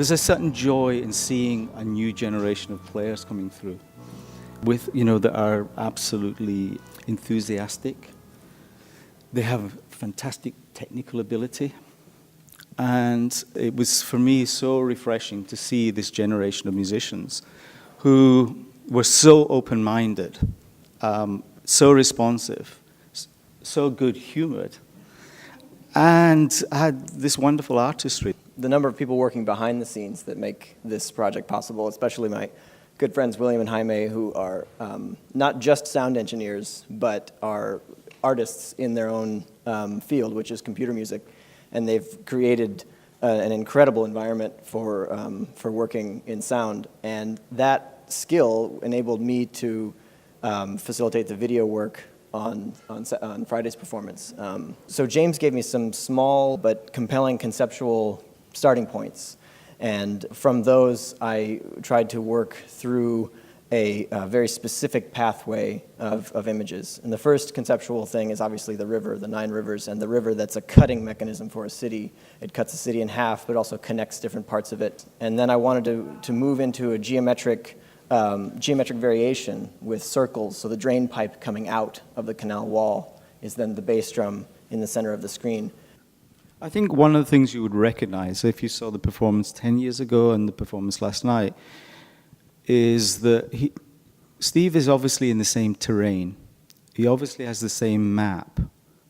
There's a certain joy in seeing a new generation of players coming through that are absolutely enthusiastic. They have fantastic technical ability. And it was, for me, so refreshing to see this generation of musicians who were so open-minded, so responsive, so good-humored, and had this wonderful artistry. The number of people working behind the scenes that make this project possible, especially my good friends William and Jaime, who are not just sound engineers, but are artists in their own field, which is computer music. And they've created an incredible environment for working in sound. And that skill enabled me to facilitate the video work on Friday's performance. So James gave me some small but compelling conceptual starting points. And from those, I tried to work through a very specific pathway of images. And the first conceptual thing is obviously the river, the 9 rivers, and the river that's a cutting mechanism for a city. It cuts a city in half, but also connects different parts of it. And then I wanted to move into a geometric variation with circles, so the drain pipe coming out of the canal wall is then the bass drum in the center of the screen. I think one of the things you would recognize if you saw the performance 10 years ago and the performance last night is that Steve is obviously in the same terrain. He obviously has the same map,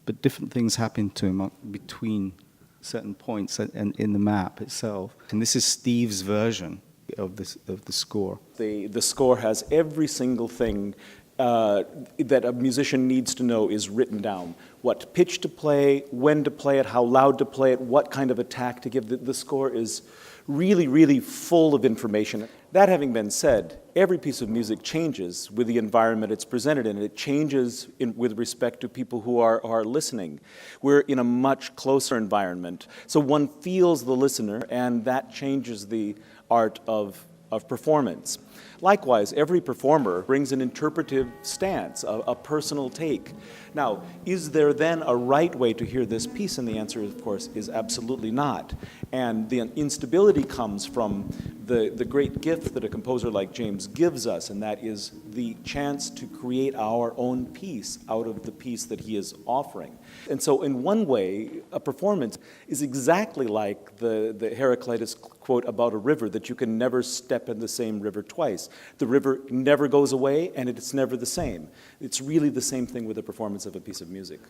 but different things happen to him between certain points and in the map itself. And this is Steve's version of the score. The score has every single thing that a musician needs to know is written down. What pitch to play, when to play it, how loud to play it, what kind of attack to give. The score is really, really full of information. That having been said, every piece of music changes with the environment it's presented in. It changes with respect to people who are listening. We're in a much closer environment. So one feels the listener, and that changes the art of performance. Likewise, every performer brings an interpretive stance, a personal take. Now, is there then a right way to hear this piece? And the answer, of course, is absolutely not. And the instability comes from the great gift that a composer like James gives us, and that is the chance to create our own piece out of the piece that he is offering. And so in one way, a performance is exactly like the Heraclitus quote about a river, that you can never step in the same river twice. The river never goes away, and it's never the same. It's really the same thing with the performance of a piece of music.